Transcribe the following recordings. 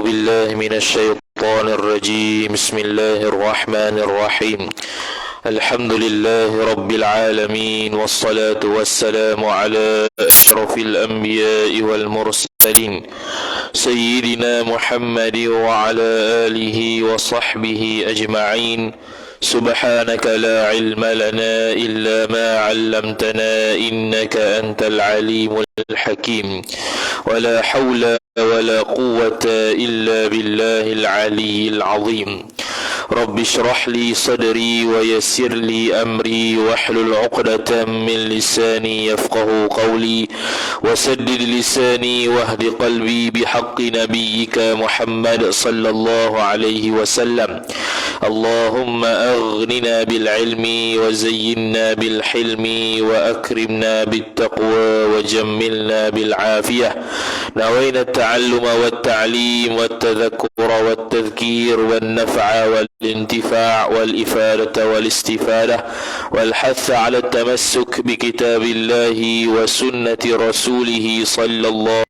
بالله من الشيطان الرجيم. بسم الله الرحمن الرحيم. الحمد لله رب العالمين، والصلاة والسلام على أشرف الأنبياء والمرسلين سيدنا محمد وعلى آله وصحبه أجمعين. سبحانك لا علم لنا إلا ما علمتنا إنك أنت العليم الحكيم. ولا حول ولا قوة إلا بالله العلي العظيم. رب اشرح لي صدري ويسر لي أمري واحلل عقدة من لساني يفقه قولي وسدد لساني واهد قلبي بحق نبيك محمد صلى الله عليه وسلم. اللهم أغننا بالعلم وزينا بالحلم وأكرمنا بالتقوى وجملنا بالعافية. نوينا التعلم والتعليم والتذكر والتذكير والنفع والانتفاع والإفادة والاستفادة والحث على التمسك بكتاب الله وسنة رسوله صلى الله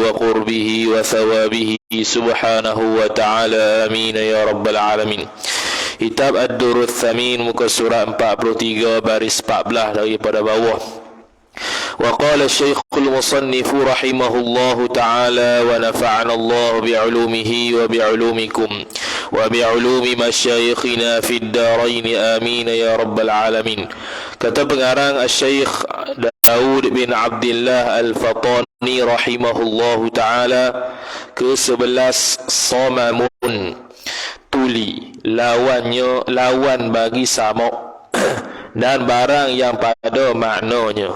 وقربه وثوابه سبحانه وتعالى. آمين يا رب العالمين. Kitab Ad-Durrul Thamin, muka surat 43 baris 14 daripada bawah. Wa qala Syekhul Musannif rahimahullahu ta'ala wa nafa'ana Allah bi'ulumihi wa bi'ulumikum wa bi'ulumi masyayikhina fid darain. Amin ya rabbal alamin. Kata pengarang Syekh Daud bin Abdullah Al-Fatani rahimahullahu ta'ala, ke-11 Samamun, tuli, lawan bagi samok dan barang yang pada maknanya.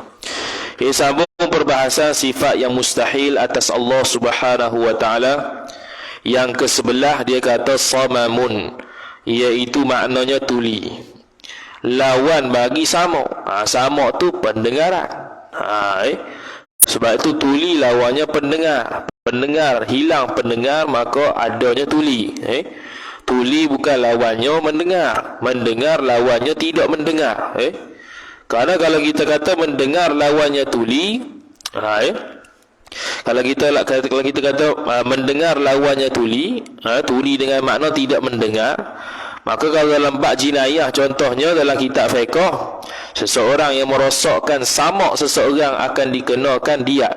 Ia sambung perbahasan sifat yang mustahil atas Allah Subhanahu wa taala. Yang ke-11 dia kata samamun, iaitu maknanya tuli, lawan bagi samok. Samok tu pendengaran. Sebab itu tuli lawannya pendengar. Pendengar hilang pendengar, maka adanya tuli. Tuli bukan lawannya mendengar. Mendengar lawannya tidak mendengar. Karena kalau kita kata mendengar lawannya tuli, kalau kita kata mendengar lawannya tuli, tuli dengan makna tidak mendengar, maka kalau dalam bab jinayah, contohnya dalam kitab fiqh, seseorang yang merosakkan samak seseorang akan dikenakan diat.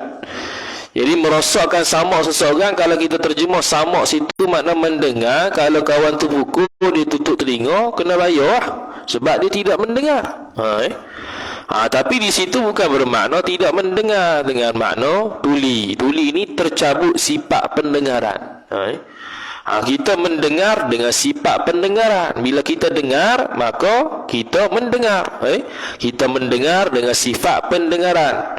Jadi merosakkan samak seseorang, kalau kita terjemah samak situ makna mendengar. Kalau kawan tu pukul, dia tutup telinga, kena bayar sebab dia tidak mendengar. Tapi di situ bukan bermakna tidak mendengar dengan makna tuli. Tuli ini tercabut sifat pendengaran. Kita mendengar dengan sifat pendengaran. Bila kita dengar, maka kita mendengar. Kita mendengar dengan sifat pendengaran.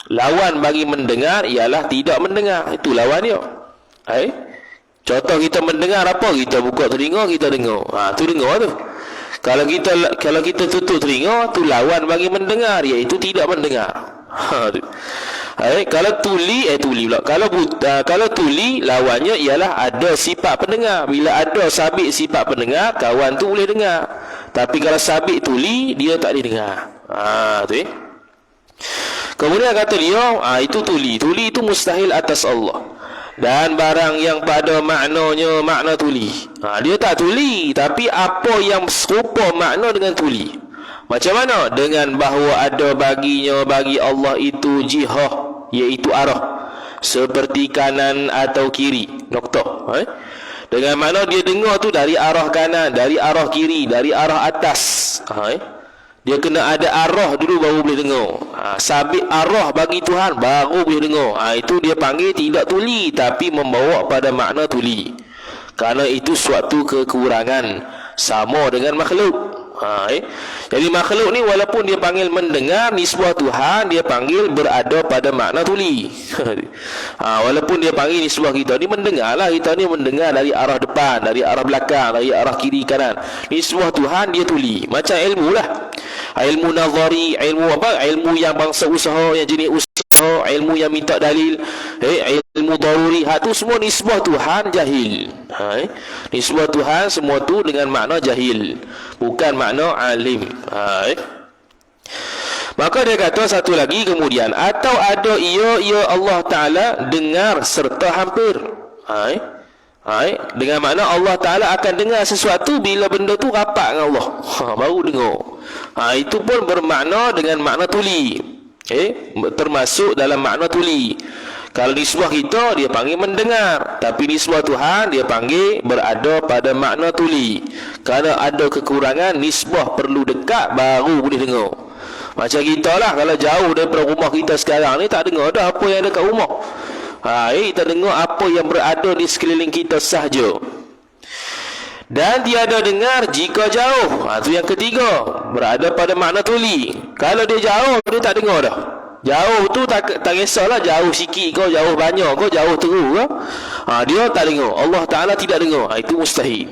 Lawan bagi mendengar ialah tidak mendengar. Itu lawan dia. Contoh kita mendengar apa? Kita buka telinga, kita dengar. Tu dengar tu. Kalau kita tutup telinga, tu lawan bagi mendengar, iaitu tidak mendengar. Kalau tuli pula. Kalau tuli lawannya ialah ada sifat pendengar. Bila ada sabit sifat pendengar, kawan tu boleh dengar. Tapi kalau sabit tuli, dia tak boleh dengar. Kemudian kata dia, itu tuli. Tuli itu mustahil atas Allah. Dan barang yang pada maknanya makna tuli, dia tak tuli, tapi apa yang serupa makna dengan tuli. Macam mana? Dengan bahawa ada baginya, bagi Allah itu jihah, iaitu arah, seperti kanan atau kiri, noktah. Dengan makna dia dengar tu dari arah kanan, dari arah kiri, dari arah atas. Dia kena ada arah dulu baru boleh dengar. Sabit arah bagi Tuhan baru boleh dengar. Itu dia panggil tidak tuli, tapi membawa pada makna tuli. Kerana itu suatu kekurangan sama dengan makhluk. Jadi makhluk ni walaupun dia panggil mendengar nisbah Tuhan, dia panggil berada pada makna tuli. Walaupun dia panggil nisbah kita ni mendengar lah, kita ni mendengar dari arah depan, dari arah belakang, dari arah kiri kanan. Nisbah Tuhan dia tuli. Macam ilmu lah, ilmu nazari, ilmu apa? Ilmu yang bangsa usaha, yang jenis usaha ilmu yang minta dalil, ilmu daruri, tu semua nisbah Tuhan jahil. Nisbah Tuhan semua tu dengan makna jahil, bukan makna alim. Maka dia kata satu lagi kemudian, atau ada ia Allah Ta'ala dengar serta hampir. Dengan makna Allah Ta'ala akan dengar sesuatu bila benda tu rapat dengan Allah, baru dengar. Itu pun bermakna dengan makna tuli, termasuk dalam makna tuli. Kalau nisbah kita dia panggil mendengar, tapi nisbah Tuhan dia panggil berada pada makna tuli. Kerana ada kekurangan, nisbah perlu dekat baru boleh dengar. Macam kita lah, kalau jauh daripada rumah kita sekarang ni, tak dengar dah apa yang ada kat rumah. Kita dengar apa yang berada di sekeliling kita sahaja. Dan tiada dengar jika jauh. Itu yang ketiga, berada pada makna tuli. Kalau dia jauh, dia tak dengar dah. Jauh tu tak kisahlah, jauh sikit kau, jauh banyak kau, jauh teruk ke, dia tak dengar. Allah Ta'ala tidak dengar. Itu mustahil.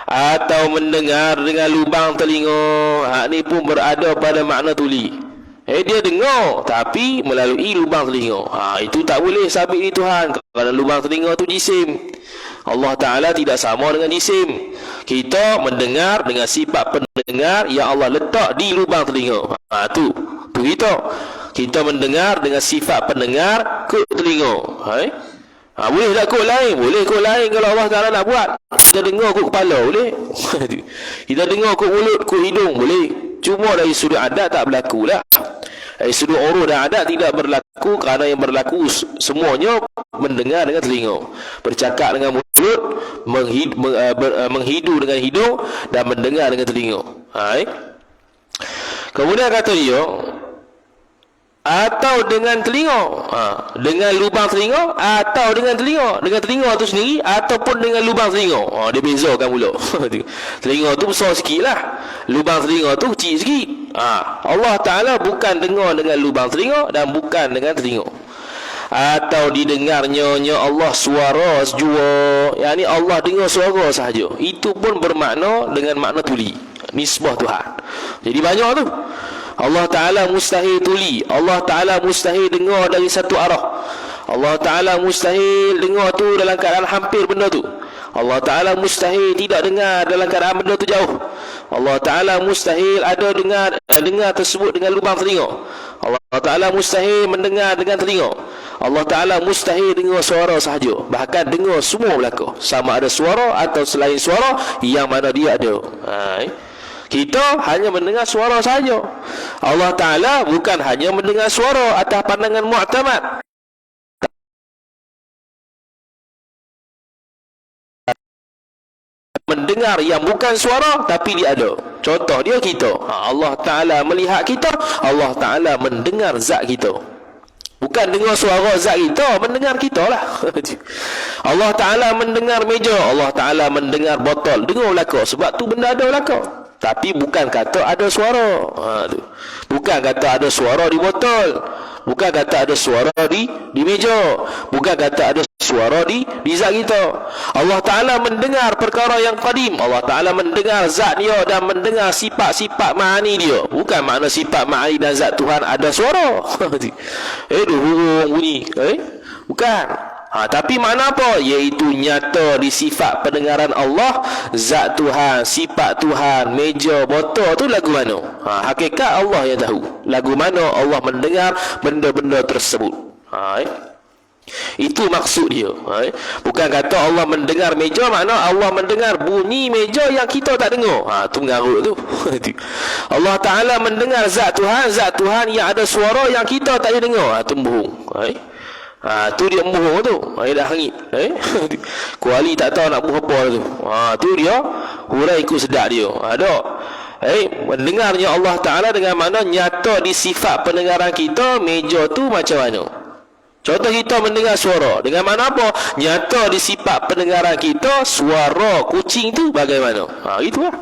Atau mendengar dengan lubang telinga, ni pun berada pada makna tuli. Dia dengar tapi melalui lubang telinga. Itu tak boleh sabit di Tuhan, kerana lubang telinga tu jisim. Allah Ta'ala tidak sama dengan jisim. Kita mendengar dengan sifat pendengar yang Allah letak di lubang telinga. Tu kita mendengar dengan sifat pendengar ke telinga. Boleh tak kot lain? Boleh kot lain kalau Allah Ta'ala nak buat. Kita dengar kot kepala, boleh. Kita dengar kot mulut, kot hidung, boleh. Cuma dari sudut adat tak berlaku lah. Dari sudut uruf dan adat tidak berlaku, kerana yang berlaku semuanya mendengar dengan telinga, bercakap dengan mulut, menghidu dengan hidung, dan mendengar dengan telinga. Kemudian kata dia, atau dengan telinga, dengan lubang telinga, atau dengan telinga tu sendiri, ataupun dengan lubang telinga. Dia bezakan pula. Telinga tu besar sikit lah, lubang telinga tu kecil sikit. Allah Ta'ala bukan dengar dengan lubang telinga dan bukan dengan telinga. Atau didengarnya Allah suara sejua, yakni Allah dengar suara sahaja. Itu pun bermakna dengan makna tuli, nisbah Tuhan. Jadi banyak tu. Allah Ta'ala mustahil tuli, Allah Ta'ala mustahil dengar dari satu arah, Allah Ta'ala mustahil dengar tu dalam keadaan hampir benda tu, Allah Ta'ala mustahil tidak dengar dalam keadaan benda tu jauh, Allah Ta'ala mustahil ada dengar tersebut dengan lubang telinga, Allah Ta'ala mustahil mendengar dengan telinga, Allah Ta'ala mustahil dengar suara sahaja. Bahkan dengar semua belaka, sama ada suara atau selain suara, yang mana dia ada. Kita hanya mendengar suara saja. Allah Ta'ala bukan hanya mendengar suara atas pandangan mu'tamad, mendengar yang bukan suara tapi dia ada. Contoh dia kita, Allah Ta'ala melihat kita, Allah Ta'ala mendengar zat kita. Bukan dengar suara zat kita, mendengar kita lah. Allah Ta'ala mendengar meja, Allah Ta'ala mendengar botol, dengar belaka, sebab tu benda ada belaka. Tapi bukan kata ada suara. Bukan kata ada suara di botol, bukan kata ada suara di meja, bukan kata ada suara di zat kita. Allah Ta'ala mendengar perkara yang qadim, Allah Ta'ala mendengar zat dia dan mendengar sifat-sifat ma'ani dia. Bukan makna sifat ma'ani dan zat Tuhan ada suara. Hurung bunyi. Bukan. Tapi makna apa? Iaitu nyata di sifat pendengaran Allah, zat Tuhan, sifat Tuhan, meja, botol tu lagu mana. Hakikat Allah yang tahu lagu mana Allah mendengar benda-benda tersebut. Itu maksud dia. Bukan kata Allah mendengar meja, makna Allah mendengar bunyi meja yang kita tak dengar. Tu mengarut tu. Allah Ta'ala mendengar zat Tuhan yang ada suara yang kita tak boleh dengar. Tu bohong. Tu dia bohong tu. Dah hangit. Kuali tak tahu nak buh apa tu. Tu dia hurai ikut sedak dia. Ada. Mendengarnya Allah Ta'ala dengan makna nyata di sifat pendengaran kita, meja tu macam mana. Contoh kita mendengar suara, dengan makna apa? Nyata di sifat pendengaran kita, suara kucing tu bagaimana. Itulah.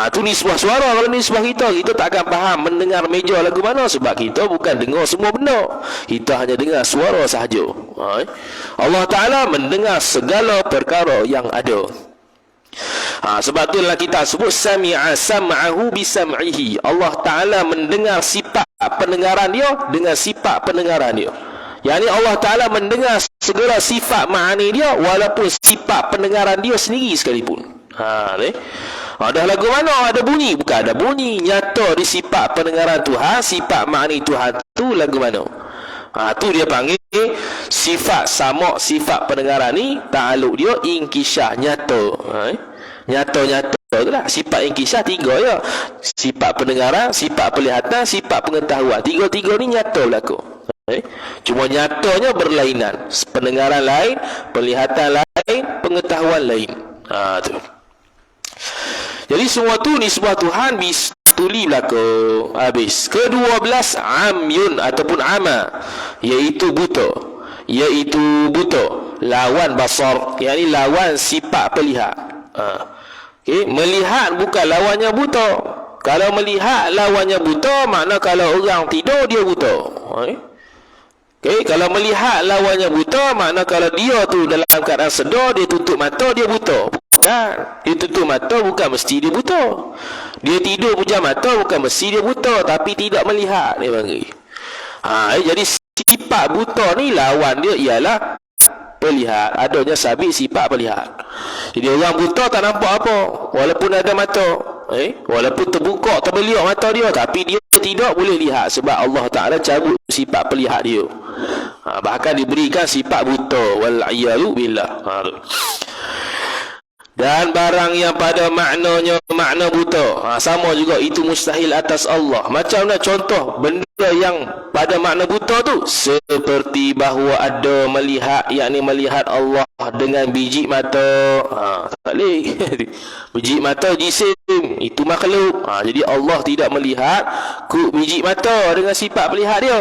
Tu nisbah suara. Kalau nisbah kita tak akan faham mendengar meja lagu mana, sebab kita bukan dengar semua benda, kita hanya dengar suara sahaja. Allah Ta'ala mendengar segala perkara yang ada. Sebab tu dalam kitab sebut sami'a sam'ahu bisam'ihi. Allah Ta'ala mendengar sifat pendengaran dia dengan sifat pendengaran dia. Yang ni Allah Ta'ala mendengar segala sifat ma'ani dia walaupun sifat pendengaran dia sendiri sekalipun. Dah lagu mana ada bunyi? Bukan ada bunyi, nyata di sifat pendengaran Tuhan, sifat ma'ani Tuhan tu lagu mana? Tu dia panggil sifat sama, sifat pendengaran ni ta'aluk dia inkisah, nyata. Nyata-nyata tu lah. Sifat inkisah 3 ya. Sifat pendengaran, sifat penglihatan, sifat pengetahuan. 3-3 ni nyata berlaku. Cuma nyatanya berlainan. Pendengaran lain, penglihatan lain, pengetahuan lain. Tu. Jadi semua tu nisbah Tuhan tuli berlaku. Habis. Ke-12 amyun ataupun ama, iaitu buta. Iaitu buta. Lawan basar, yakni lawan sifat pelihat. Melihat bukan lawannya buta. Kalau melihat lawannya buta, makna kalau orang tidur dia buta. Kalau melihat lawannya buta, makna kalau dia tu dalam keadaan sedar, dia tutup mata, dia buta. Bukan. Dia tutup mata bukan mesti dia buta. Dia tidur pejam mata bukan mesti dia buta, tapi tidak melihat, dia panggil. Jadi sifat buta ni lawan dia ialah pelihat. Adanya sabit sifat pelihat. Jadi orang buta tak nampak apa walaupun ada mata. Walaupun terbuka, terbeliak mata dia, tapi dia tidak boleh lihat sebab Allah Ta'ala cabut sifat pelihat dia. Bahkan diberikan sifat buta. Wal'iyadu billah. Dan barang yang pada maknanya makna buta, sama juga itu mustahil atas Allah. Macam mana contoh benda yang pada makna buta tu? Seperti bahawa ada melihat, yakni melihat Allah dengan biji mata. Tak boleh. Biji mata jisim, itu makhluk. Jadi Allah tidak melihat biji mata dengan sifat melihat dia.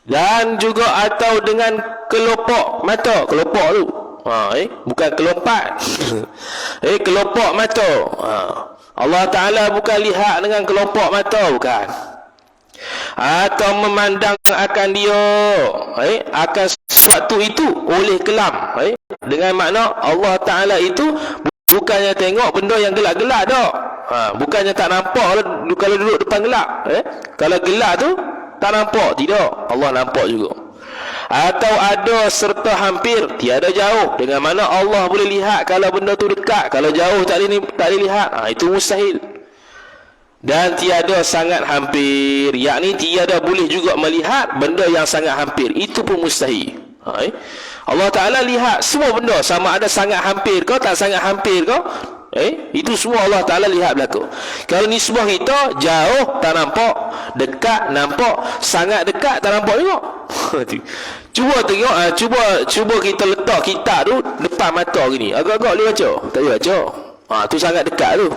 Dan juga atau dengan kelopak mata. Kelopak tu bukan kelompat. Kelopak mata. Allah Ta'ala bukan lihat dengan kelopak mata, bukan. Atau memandang akan dia, akan sesuatu itu oleh kelam. Dengan makna Allah Ta'ala itu bukannya tengok benda yang gelap-gelap tak. Bukannya tak nampak kalau duduk depan gelap. Kalau gelap tu tak nampak, tidak. Allah nampak juga. Atau ada serta hampir, tiada jauh. Dengan mana Allah boleh lihat kalau benda tu dekat, kalau jauh tak boleh lihat. Itu mustahil. Dan tiada sangat hampir, yakni tiada boleh juga melihat benda yang sangat hampir. Itu pun mustahil. Allah Ta'ala lihat semua benda, sama ada sangat hampir kau tak sangat hampir kau. Itu semua Allah Ta'ala lihat berlaku. Kalau nisbah kita jauh tak nampak, dekat nampak, sangat dekat tak nampak juga. Cuba tengok, cuba kita letak kitab tu depan mata gini, agak-agak boleh baca? Tak boleh baca. Tu sangat dekat tu.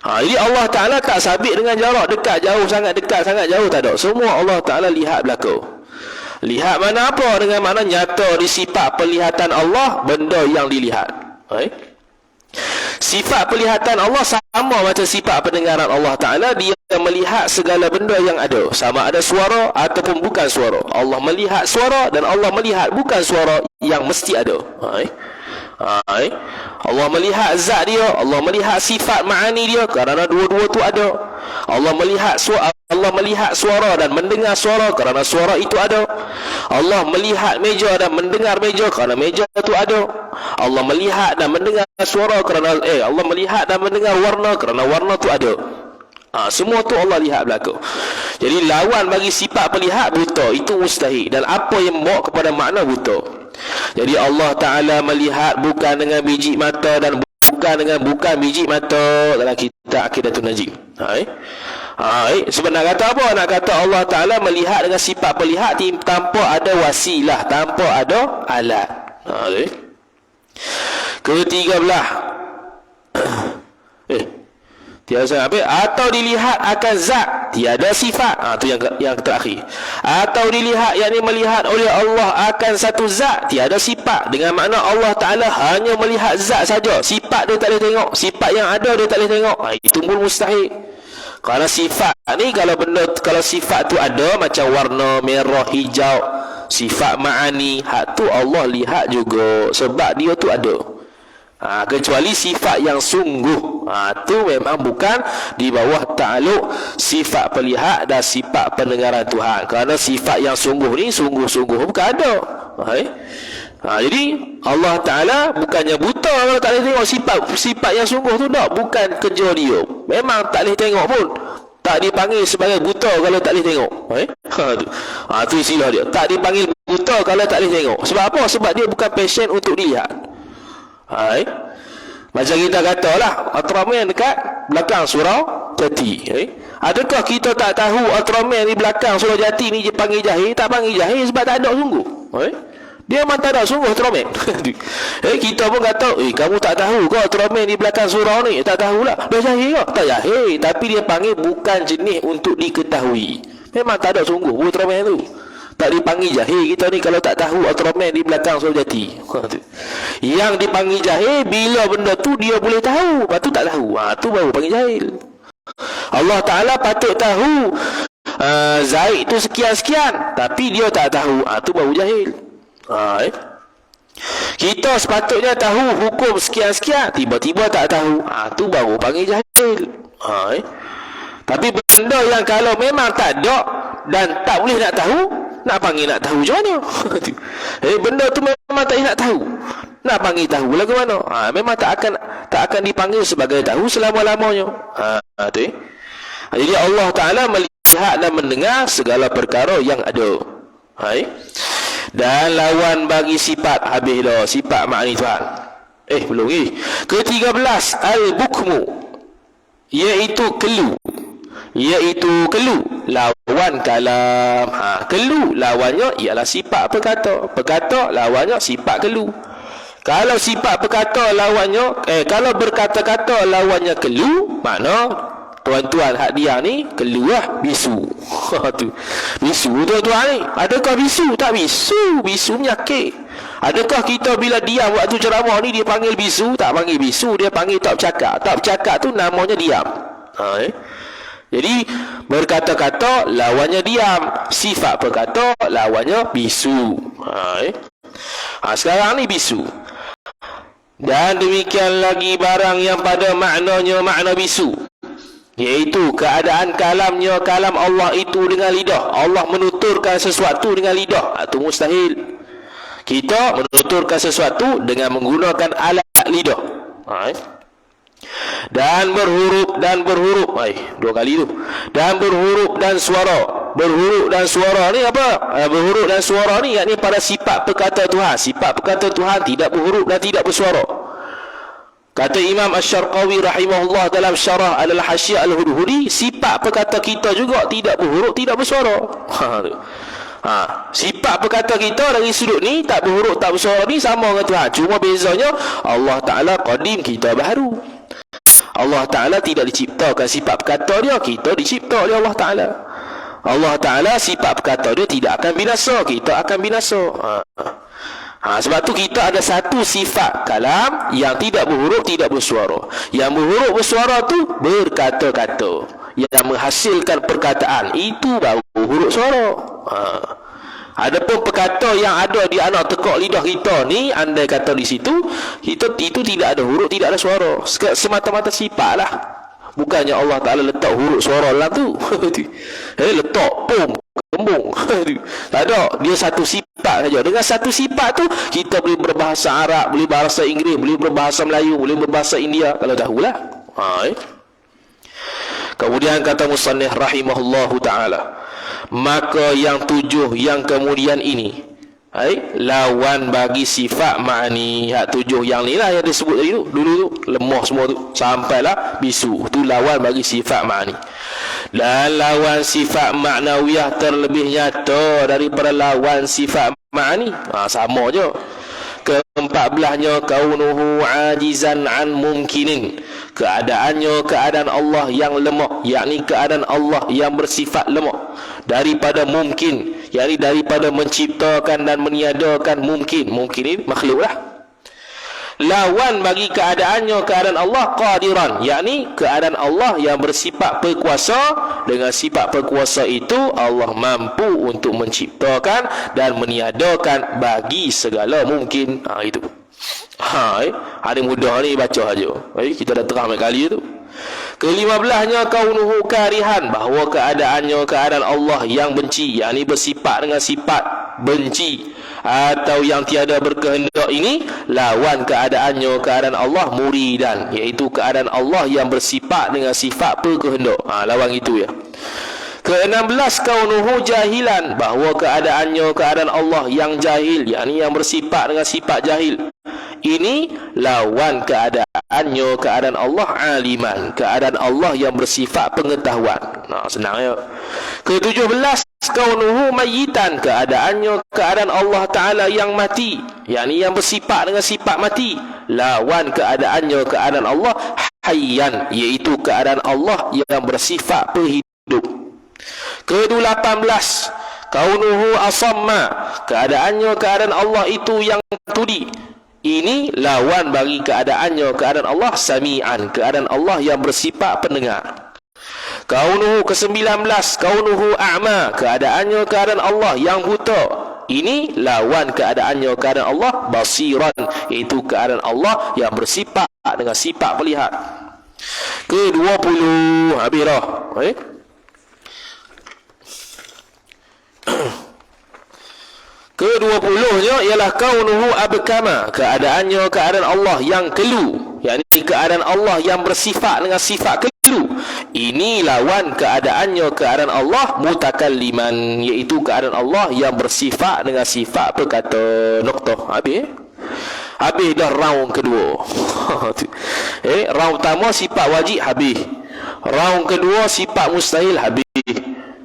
Jadi Allah Ta'ala tak sabit dengan jarak dekat, jauh, sangat dekat, sangat jauh, tak ada. Semua Allah Ta'ala lihat berlaku. Lihat mana apa? Dengan mana nyata di sifat penglihatan Allah benda yang dilihat. Sifat penglihatan Allah sama macam sifat pendengaran Allah Ta'ala. Dia melihat segala benda yang ada, sama ada suara ataupun bukan suara. Allah melihat suara dan Allah melihat bukan suara yang mesti ada. Allah melihat zat dia, Allah melihat sifat ma'ani dia, kerana dua-dua tu ada. Allah melihat suara dan mendengar suara, kerana suara itu ada. Allah melihat meja dan mendengar meja, kerana meja itu ada. Allah melihat dan mendengar suara kerana Allah melihat dan mendengar warna, kerana warna itu ada. Semua tu Allah lihat berlaku. Jadi lawan bagi sifat pelihat buta, itu mustahil. Dan apa yang membawa kepada makna buta? Jadi Allah Ta'ala melihat bukan dengan biji mata dan bukan biji mata dalam kitab Aqidatul Najim. Sebab nak kata apa? Nak kata Allah Ta'ala melihat dengan sifat pelihat tanpa ada wasilah, tanpa ada alat. Ke-13 tiada sangat habis. Atau dilihat akan zat, tiada sifat. Tu yang terakhir. Atau dilihat, yakni melihat oleh Allah akan satu zat, tiada sifat. Dengan makna Allah Ta'ala hanya melihat zat saja, sifat dia tak boleh tengok. Sifat yang ada dia tak boleh tengok. Itu pun mustahil. Kerana sifat ni, kalau sifat tu ada, macam warna merah, hijau, sifat ma'ani, hak tu Allah lihat juga, sebab dia tu ada. Kecuali sifat yang sungguh, tu memang bukan di bawah takluk sifat pelihat dan sifat pendengaran Tuhan. Kerana sifat yang sungguh ni sungguh-sungguh bukan ada. Jadi Allah Ta'ala bukannya buta kalau tak boleh tengok sifat yang sungguh tu, tak, bukan kerja dia. Memang tak boleh tengok pun, tak dipanggil sebagai buta kalau tak boleh tengok. Tu istilah dia, tak dipanggil buta kalau tak boleh tengok. Sebab apa? Sebab dia bukan passion untuk dilihat. Macam kita katalah Ultraman dekat belakang surau Jati. Adakah kita tak tahu Ultraman di belakang surau Jati ni dia panggil jahil? Tak panggil jahil sebab tak ada sungguh. Dia memang tak ada sungguh Ultraman. Kita pun kata, kamu tak tahu ke Ultraman di belakang surau ni? Tak tahulah. Dah jahil ke? Tak jahil. Tapi dia panggil bukan jenis untuk diketahui. Memang tak ada sungguh Ultraman tu. Tak dipanggil jahil kita ni kalau tak tahu Ultraman di belakang surau Jati. Yang dipanggil jahil bila benda tu dia boleh tahu, lepas tu tak tahu. Tu baru panggil jahil. Allah Ta'ala patut tahu Zaid tu sekian-sekian, tapi dia tak tahu. Tu baru jahil. Kita sepatutnya tahu hukum sekian-sekian, tiba-tiba tak tahu. Tu baru panggil jahil. Tapi benda yang kalau memang tak ada dan tak boleh nak tahu, nak panggil nak tahu macam mana? Benda tu memang tak nak tahu, nak panggil tahu lah ke mana? Memang tak akan dipanggil sebagai tahu selama-lamanya. Jadi Allah Ta'ala melihat dan mendengar segala perkara yang ada. Dan lawan bagi sifat, habis dah sifat makni Tuhan. Belum lagi. Ke-13 al-bukmu, iaitu kelu. Lawan kalam. Kelu lawannya ialah sifat perkata. Perkata lawannya sifat kelu. Kalau sifat perkata lawannya kalau berkata-kata lawannya kelu, makna tuan-tuan hak dia ni kelu lah, bisu. Tu bisu tuan-tuan ni. Adakah bisu? Tak bisu. Bisu menyakit. Adakah kita bila diam waktu ceramah ni dia panggil bisu? Tak panggil bisu, dia panggil tak bercakap. Tak bercakap tu namanya diam. Jadi berkata-kata lawannya diam, sifat perkata lawannya bisu. Sekarang ni bisu. Dan demikian lagi barang yang pada maknanya makna bisu, iaitu keadaan kalamnya kalam Allah itu dengan lidah. Allah menuturkan sesuatu dengan lidah, itu mustahil. Kita menuturkan sesuatu dengan menggunakan alat lidah. Dan berhuruf dua kali tu. Dan berhuruf dan suara. Berhuruf dan suara ni apa? Berhuruf dan suara ni yakni pada sifat perkata Tuhan. Sifat perkata Tuhan tidak berhuruf dan tidak bersuara. Kata Imam Asy-Syarqawi rahimahullah dalam syarah Al-Hasyiyah Al-Hudhudi, sifat perkata kita juga tidak berhuruf, tidak bersuara. Sifat perkata kita dari sudut ni tak berhuruf, tak bersuara ni sama dengan Tuhan. Cuma bezanya Allah Ta'ala qadim, kita baru. Allah Ta'ala tidak diciptakan sifat perkata dia, kita dicipta oleh Allah Ta'ala. Allah Ta'ala sifat perkata dia tidak akan binasa, kita akan binasa. Sebab tu kita ada satu sifat kalam yang tidak berhuruf, tidak bersuara. Yang berhuruf bersuara tu berkata-kata, yang menghasilkan perkataan, itu baru huruf suara. Adapun perkata yang ada di anak tekak lidah kita ni, andai kata di situ itu tidak ada huruf, tidak ada suara, semata-mata sifat lah. Bukannya Allah Ta'ala letak huruf suara dalam tu. Letak pom kembung. Tak ada, dia satu sifat saja. Dengan satu sifat tu kita boleh berbahasa Arab, boleh bahasa Inggeris, boleh berbahasa Melayu, boleh berbahasa India, kalau tahulah. Kemudian kata musannif rahimahullahu ta'ala, maka yang tujuh yang kemudian ini lawan bagi sifat ma'ani. Hak tujuh yang ni lah yang disebut tadi tu, dulu tu lemah semua tu, sampailah bisu, tu lawan bagi sifat ma'ani. Dan lawan sifat maknawiyah terlebih nyata daripada lawan sifat ma'ani. Sama je. Ke-14-nya kaunuhu ajizan an mumkinin, keadaannya keadaan Allah yang lemah, yakni keadaan Allah yang bersifat lemah daripada mungkin, yakni daripada menciptakan dan meniadakan mungkin. Mungkin ini makhluk lah. Lawan bagi keadaannya keadaan Allah qadiran, yakni keadaan Allah yang bersifat berkuasa. Dengan sifat berkuasa itu Allah mampu untuk menciptakan dan meniadakan bagi segala mungkin. Itu Hari mudah ni baca aja. Kita dah terang kali tu. Ke-15-nya kaunuhu karihan, bahawa keadaannya keadaan Allah yang benci, yakni bersifat dengan sifat benci atau yang tiada berkehendak ini lawan keadaannya keadaan Allah muridan, iaitu keadaan Allah yang bersifat dengan sifat berkehendak. Lawan itu ya. Ke-16 kaunuhu jahilan, bahawa keadaannya keadaan Allah yang jahil, yakni yang bersifat dengan sifat jahil. Ini lawan keadaannya keadaan Allah aliman, keadaan Allah yang bersifat pengetahuan. Senang ya. Ke-17 kaunuhu mayyitan, keadaannya keadaan Allah Ta'ala yang mati, yakni yang bersifat dengan sifat mati, lawan keadaannya keadaan Allah hayyan, iaitu keadaan Allah yang bersifat berhidup. Ke-18 kaunuhu asamma, keadaannya keadaan Allah itu yang tuli. Ini lawan bagi keadaannya keadaan Allah sami'an, keadaan Allah yang bersifat pendengar. Kaunuhu ke-19 kaunuhu a'ma, keadaannya keadaan Allah yang buta. Ini lawan keadaannya keadaan Allah basiran, iaitu keadaan Allah yang bersifat dengan sifat melihat. Ke-20 habis dah. Ke-20-nya ialah kaunuhu abkama, keadaannya keadaan Allah yang kelu, yakni keadaan Allah yang bersifat dengan sifat kelu. Ini lawan keadaannya keadaan Allah mutakalliman, iaitu keadaan Allah yang bersifat dengan sifat berkata. Noktah. Habis dah round kedua. Round pertama sifat wajib habis. Round kedua sifat mustahil habis.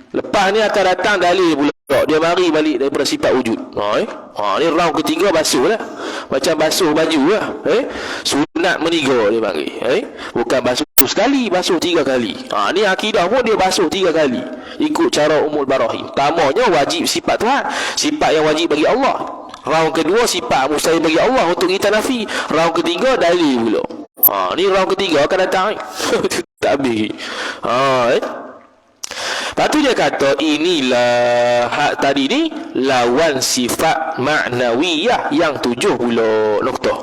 Lepas ni akan datang dalil pula. Dia mari balik daripada sifat wujud. Ni round ketiga basuh lah. Macam basuh baju lah. Sunat meniga dia panggil. Bukan basuh sekali, basuh 3 kali. Ni akidah pun dia basuh 3 kali. Ikut cara Ummul Barahim. Pertamanya wajib sifat Tuhan, sifat yang wajib bagi Allah. Round kedua sifat mustahil bagi Allah untuk kita nafi. Round ketiga dalil pula. Ni round ketiga akan datang. Tak habis. Lepas tu dia kata inilah hak tadi ni lawan sifat maknawiyah yang 7 pula noktah.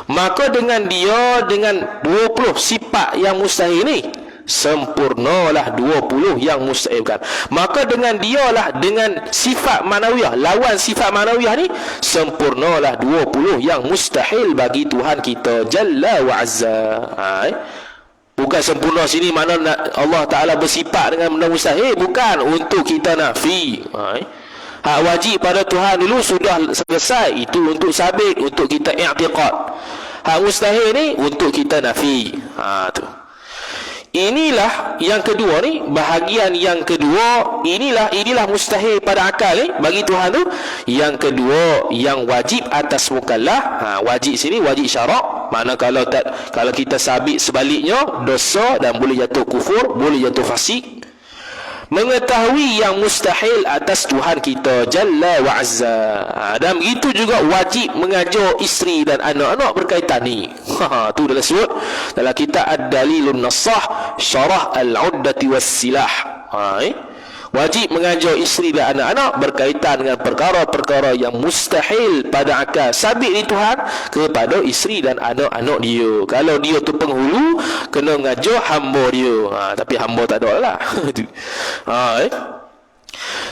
Maka dengan dia dengan 20 sifat yang mustahil ni sempurnalah 20 yang mustahilkan. Maka dengan dialah dengan sifat maknawiyah, lawan sifat maknawiyah ni sempurnalah 20 yang mustahil bagi Tuhan kita Jalla wa Azza. Bukan sempurna sini mana Allah Ta'ala bersifat dengan benda mustahil. Bukan untuk kita nafi. Hak wajib pada Tuhan dulu sudah selesai. Itu untuk sabit, untuk kita i'tiqad. Hak mustahil ni untuk kita nafi. Tu. Inilah yang kedua ni, bahagian yang kedua, inilah mustahil pada akal ni bagi Tuhan tu. Yang kedua yang wajib atas mukallaf. Wajib sini wajib syarak. Mana kalau kita sabit sebaliknya dosa dan boleh jatuh kufur, boleh jatuh fasik. Mengetahui yang mustahil atas Tuhan kita Jalla wa Azza. Dan begitu juga wajib mengajar isteri dan anak-anak berkaitan ni. Tu dalam sebut dalam kitab Ad-Dalilun Nassah Syarah Al-Uddati Was-Silah. Wajib mengajar isteri dan anak-anak berkaitan dengan perkara-perkara yang mustahil pada akal sabit di Tuhan kepada isteri dan anak-anak dia. Kalau dia tu penghulu, kena mengajar hamba dia. Tapi hamba tak ada lah.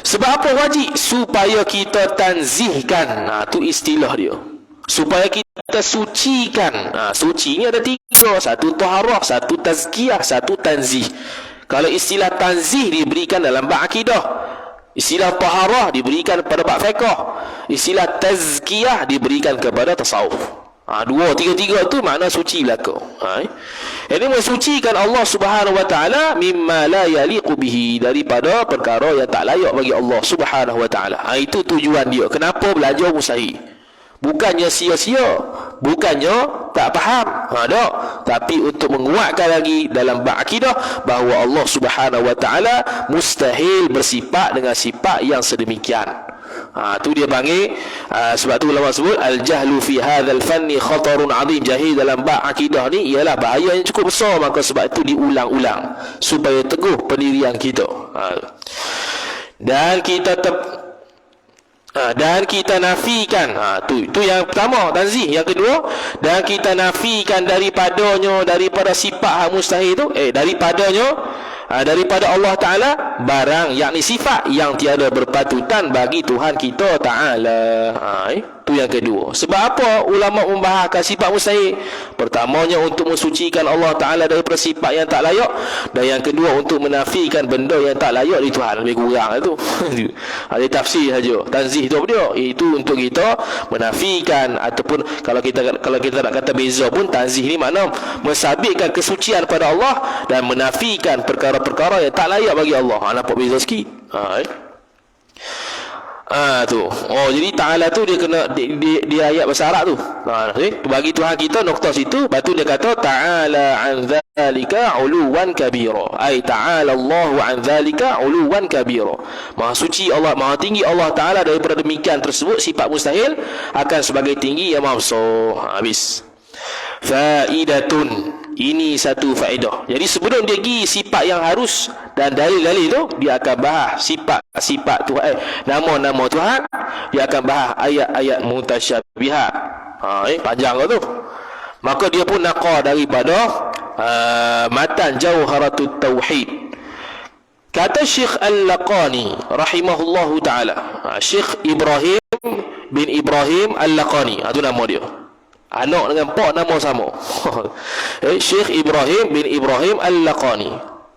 Sebab apa wajib? Supaya kita tanzihkan. Tu istilah dia. Supaya kita sucikan. Suci ni ada 3. Satu taharah, satu tazkiyah, satu tanzih. Kalau istilah tanzih diberikan dalam bab akidah, istilah taharah diberikan kepada bab fiqh, istilah tazkiyah diberikan kepada tasawuf. Tiga tu makna suci belaka. Ini mensucikan Allah Subhanahu wa taala mimma la yaliqu bihi, daripada perkara yang tak layak bagi Allah Subhanahu wa taala. Itu tujuan dia. Kenapa belajar mustahil? Bukannya sia-sia, bukannya tak faham, tapi untuk menguatkan lagi dalam bab akidah bahawa Allah Subhanahu wa taala mustahil bersifat dengan sifat yang sedemikian. Tu dia panggil, sebab tu ulama sebut al-jahlu fi hadzal fanni khatarun azim. Jahil dalam bab akidah ni ialah bahaya yang cukup besar. Maka sebab itu diulang-ulang supaya teguh pendirian kita. Dan kita Dan kita nafikan, tu yang pertama, tanzih. Yang kedua, dan kita nafikan daripada sifat hak mustahil tu, daripada Allah Ta'ala barang, yakni sifat yang tiada berpatutan bagi Tuhan kita Ta'ala. Tu yang kedua. Sebab apa ulama membahaskan sifat mustahil? Pertamanya untuk mensucikan Allah Ta'ala daripada sifat yang tak layak, dan yang kedua untuk menafikan benda yang tak layak di Tuhan. Lebih kurang itu. Ada tafsir saja. Tanzih tu apa dia? Itu untuk kita menafikan, ataupun kalau kita nak kata beza pun, tanzih ni makna mensabitkan kesucian pada Allah dan menafikan perkara-perkara yang tak layak bagi Allah. Nampak beza sikit? Tu. Jadi Ta'ala tu dia kena di ayat bahasa Arab tu. Bagi Tuhan kita nokta situ, lepas tu dia kata Ta'ala an dzalika uluwan kabira. Ta'ala Allahu an dzalika uluwan kabira. Maha suci Allah, maha tinggi Allah Ta'ala daripada demikian tersebut, sifat mustahil akan sebagai tinggi yang maha besar. Habis. Faidatun, ini satu faedah. Jadi sebelum dia pergi sifat yang harus dan dalil-dalil tu, dia akan bahas sifat Tuhan, nama-nama Tuhan. Dia akan bahas ayat-ayat mutasyabihat. Panjang tu. Maka dia pun naqal daripada matan Jauharatut Tauhid. Kata Syekh Al-Laqani rahimahullahu ta'ala, Syekh Ibrahim bin Ibrahim Al-Laqani, itu nama dia. Anak dengan pak nama sama. Syekh Ibrahim bin Ibrahim Al-Laqani.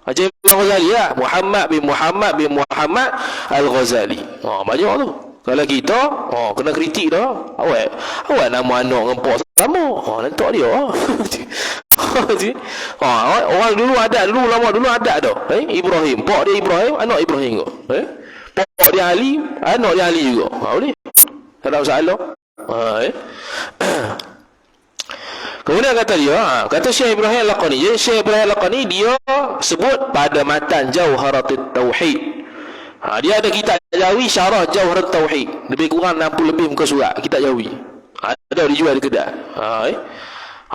Macam Imam Ghazali lah. Muhammad bin Muhammad Al-Ghazali. Banyak tu. Kalau kita kena kritik dah. Awak nama anak dengan pak sama. Nanti dia. Orang dulu ada, lama dulu ada dah. Ibrahim. Pak dia Ibrahim, anak Ibrahim juga. Pak dia Ali, anak dia Ali juga. Boleh? Tak ada masalah. Kemudian kata Syekh Ibrahim Al-Laqani. Jadi Syekh Ibrahim Al-Laqani dia sebut pada matan Jauharatut Tauhid. Dia ada kitab Jawi syarah Jauharatut Tauhid. Lebih kurang 60 lebih muka surat kitab Jawi. Ada dijual di kedai.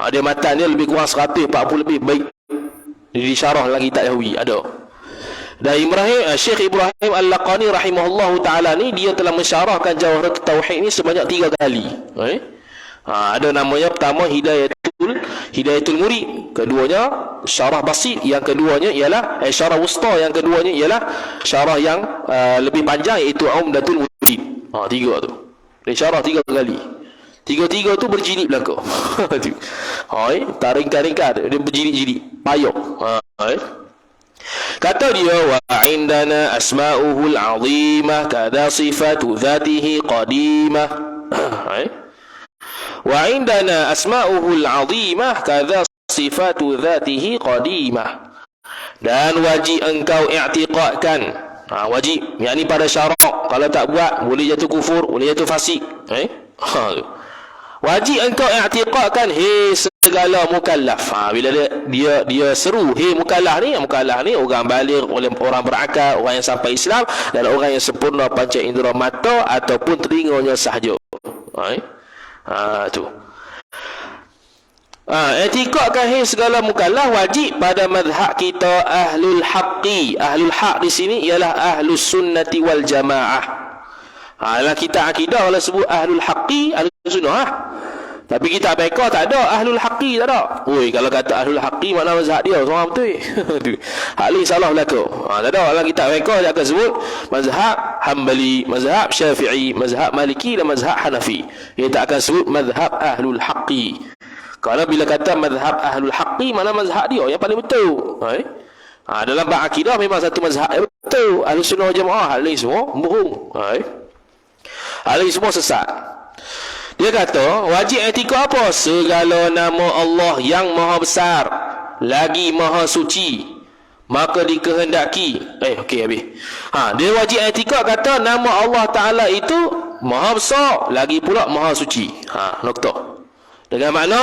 Dia matan dia lebih kurang 140 lebih baik. Di syarah dalam kitab Jawi ada. Dan Syekh Ibrahim Al-Laqani rahimahullahu ta'ala ni, dia telah mensyarahkan Jauharatut Tauhid ni sebanyak 3 kali. Ada namanya pertama Hidayatul Murid, keduanya Syarah Basit, yang keduanya ialah Syarah Wusta, yang keduanya ialah syarah yang lebih panjang, iaitu Umdatul Murid. 3 tu. Dia syarah 3 kali. 3 tu berjilid belaka. Tak ringkas-ringkas, dia berjilid-jilid, payah. Kata dia, wa indana asma'uhul azimah kada sifatu dzatihi qadimah. Wa indana asma'uhul azimah kadza sifatu dzatihi qadimah. Dan wajib engkau i'tiqadkan, wajib yakni pada syarak. Kalau tak buat boleh jatuh kufur, boleh jatuh fasik. Wajib engkau i'tiqadkan segala mukallaf. Bila dia seru mukallaf ni orang baligh, orang berakal, orang yang sampai Islam, dan orang yang sempurna panca indera mata ataupun telinganya sahaja. Tu. I'tiqadkan segala mukallaf wajib pada mazhab kita ahlul haqqi. Ahlul haq di sini ialah ahlus sunnati wal jamaah. Dalam kita akidah kalau sebut ahlul haqqi, ahlus sunnah. Tapi kita mereka tak ada ahlul haqqi, tak ada. Kalau kata ahlul haqqi makna mazhab dia seorang betul. Hal ni salah belaka. Tak ada. Dalam kitab mereka dia akan sebut mazhab Hanbali, mazhab Syafi'i, mazhab Maliki dan mazhab Hanafi. Dia tak akan sebut mazhab ahlul haqqi. Kalau bila kata mazhab ahlul haqqi makna mazhab dia yang paling betul. Dalam bab akidah memang satu mazhab yang betul. Ahlus sunnah jamaah, hal ni semua bohong. Hal ni semua sesat. Dia kata, wajib i'tiqad apa? Segala nama Allah yang maha besar, lagi maha suci, maka dikehendaki. Habis. Dia wajib i'tiqad kata nama Allah Ta'ala itu maha besar, lagi pula maha suci. Nokta. Dengan makna,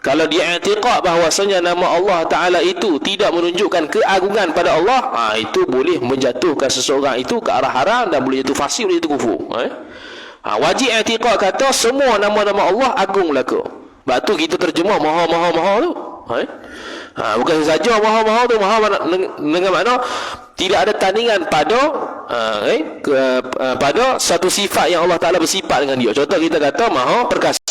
kalau dia i'tiqad bahawasanya nama Allah Ta'ala itu tidak menunjukkan keagungan pada Allah, itu boleh menjatuhkan seseorang itu ke arah haram, dan boleh jatuh fasik, boleh jatuh kufur. Wajib i'tiqad kata semua nama-nama Allah agung belaka. Sebab tu kita terjemah maha tu. Bukan saja maha tu maha dengan makna tidak ada tandingan pada pada satu sifat yang Allah Ta'ala bersifat dengan dia. Contoh kita kata maha perkasa.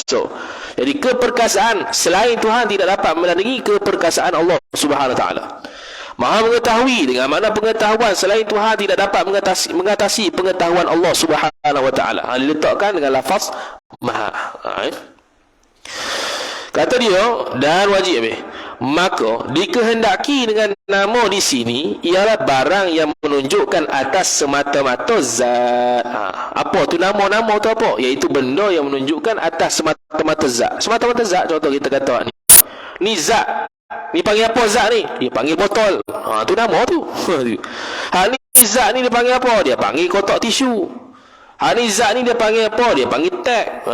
Jadi keperkasaan selain Tuhan tidak dapat menandingi keperkasaan Allah Subhanahu Wa Ta'ala. Maha mengetahui dengan makna pengetahuan selain Tuhan tidak dapat mengatasi pengetahuan Allah Subhanahu Wa Ta'ala. Diletakkan dengan lafaz maha. Kata dia, dan wajib maka dikehendaki dengan nama di sini ialah barang yang menunjukkan atas semata-mata zat. Apa tu nama-nama tu apa? Iaitu benda yang menunjukkan atas semata-mata zat. Semata-mata zat, contoh kita kata ni zat. Ni panggil apa zat ni? Dia panggil botol. Tu nama tu. Ni zat ni dia panggil apa? Dia panggil kotak tisu. Ni zat ni dia panggil apa? Dia panggil tag.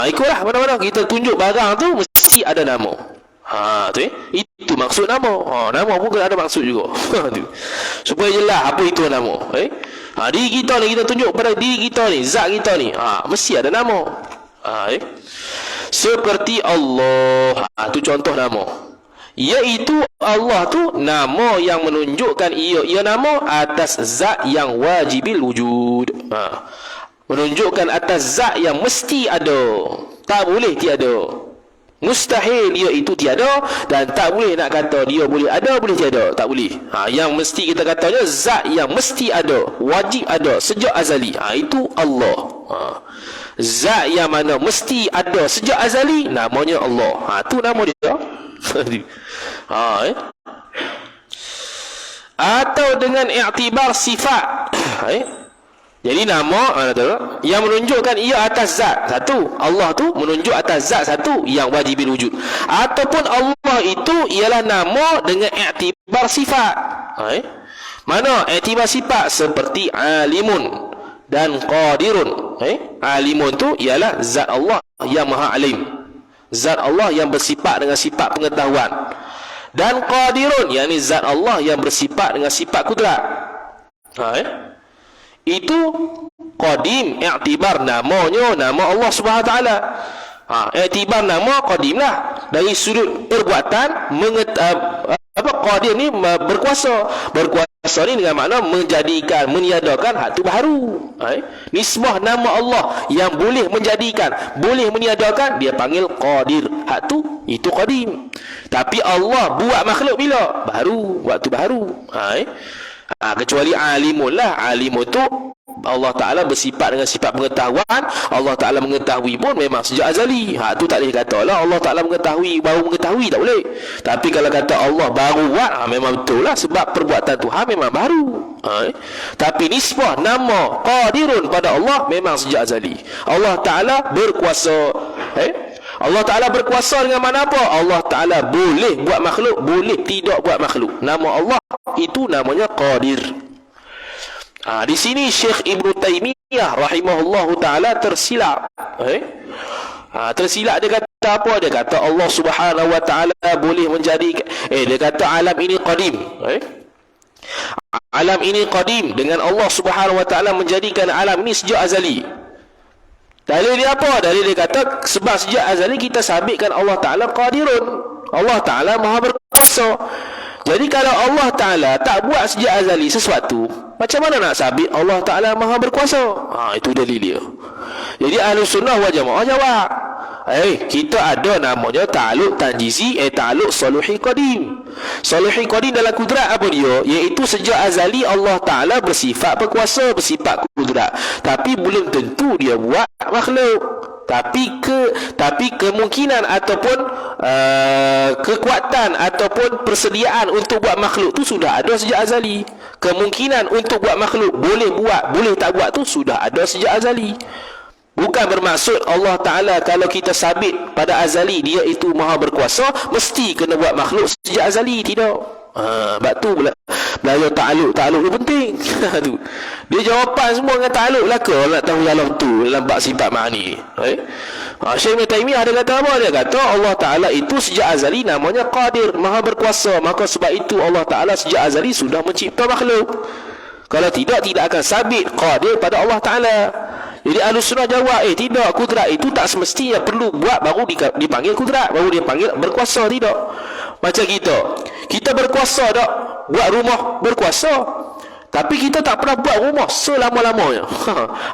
Ikutlah mana-mana kita tunjuk barang tu mesti ada nama. Itu maksud nama. Nama pun ada maksud juga. Supaya jelas apa itu nama. Diri kita ni kita tunjuk pada diri kita ni, zat kita ni. Mesti ada nama. Seperti Allah. Itu contoh nama. Iaitu Allah tu nama yang menunjukkan ia nama atas zat yang wajibil wujud. Menunjukkan atas zat yang mesti ada, tak boleh tiada. Mustahil ia itu tiada, dan tak boleh nak kata dia boleh ada, boleh tiada, tak boleh. Yang mesti kita katanya zat yang mesti ada, wajib ada sejak azali. Itu Allah. Zat yang mana mesti ada sejak azali namanya Allah. Tu nama dia. Atau dengan iktibar sifat. Jadi nama yang menunjukkan ia atas zat satu. Allah tu menunjuk atas zat satu yang wajibil wujud. Ataupun Allah itu ialah nama dengan iktibar sifat. Mana iktibar sifat? Seperti alimun dan qadirun. Alimun tu ialah zat Allah yang maha alim. Zat Allah yang bersifat dengan sifat pengetahuan. Dan qadirun, yakni zat Allah yang bersifat dengan sifat kudrat. Itu qadim, iktibar namanya nama Allah Subhanahu Wa Ta'ala. Iktibar nama qadim lah. Dari sudut perbuatan qadim ni berkuasa. Berkuasa ni dengan makna menjadikan, meniadakan hak tu baru. Nisbah nama Allah yang boleh menjadikan, boleh meniadakan, dia panggil qadir. Hak tu itu qadim. Tapi Allah buat makhluk bila? Baru, waktu baru. Kecuali alimun lah. Alimun tu Allah Ta'ala bersifat dengan sifat pengetahuan. Allah Ta'ala mengetahui pun memang sejak azali. Tu tak boleh kata lah Allah Ta'ala mengetahui, baru mengetahui, tak boleh. Tapi kalau kata Allah baru buat, memang betul lah, sebab perbuatan Tuhan memang baru. Tapi nisbah nama qadirun pada Allah memang sejak azali. Allah Ta'ala berkuasa. Allah Ta'ala berkuasa dengan mana apa? Allah Ta'ala boleh buat makhluk, boleh tidak buat makhluk. Nama Allah itu namanya Qadir. Di sini Syekh Ibn Taymiyah rahimahullahu ta'ala tersilap. Tersilap, dia kata apa? Dia kata Allah Subhanahu Wa Ta'ala boleh menjadi, dia kata alam ini qadim. Alam ini qadim, dengan Allah Subhanahu Wa Ta'ala menjadikan alam ini sejak azali. Dalil dia apa? Dalil dia kata sebab sejak azali kita sabitkan Allah Ta'ala qadirun. Allah Ta'ala maha berkuasa. Jadi kalau Allah Ta'ala tak buat sejak azali sesuatu, macam mana nak sabit Allah Ta'ala maha berkuasa? Itu dalil dia. Jadi Ahlus Sunnah wal Jamaah jawab, kita ada namanya ta'alluq tanjizi, ta'alluq saluhi qadim. Saluhi qadim dalam kudrat apa dia? Iaitu sejak azali Allah Ta'ala bersifat berkuasa, bersifat kudrat. Tapi belum tentu dia buat makhluk. Tapi kemungkinan ataupun kekuatan ataupun persediaan untuk buat makhluk tu sudah ada sejak azali. Kemungkinan untuk buat makhluk, boleh buat, boleh tak buat tu sudah ada sejak azali. Bukan bermaksud Allah Ta'ala kalau kita sabit pada azali dia itu maha berkuasa, mesti kena buat makhluk sejak azali. Tidak. Sebab tu belajar ta'aluk tu penting. Dia jawapan semua dengan ta'aluk lah ke nak tahu dalam tu, dalam bab sifat ma'ani. Syekh Ibn Taymiyah ada kata apa? Dia kata Allah Ta'ala itu sejak azali namanya Qadir, maha berkuasa. Maka sebab itu Allah Ta'ala sejak azali sudah mencipta makhluk. Kalau tidak akan sabit Qadir pada Allah Ta'ala. Jadi Ahlussunnah jawab, tidak, kudrat itu tak semestinya perlu buat baru dipanggil kudrat, baru dia panggil berkuasa, tidak. Macam kita berkuasa tak buat rumah, berkuasa, tapi kita tak pernah buat rumah selama-lamanya.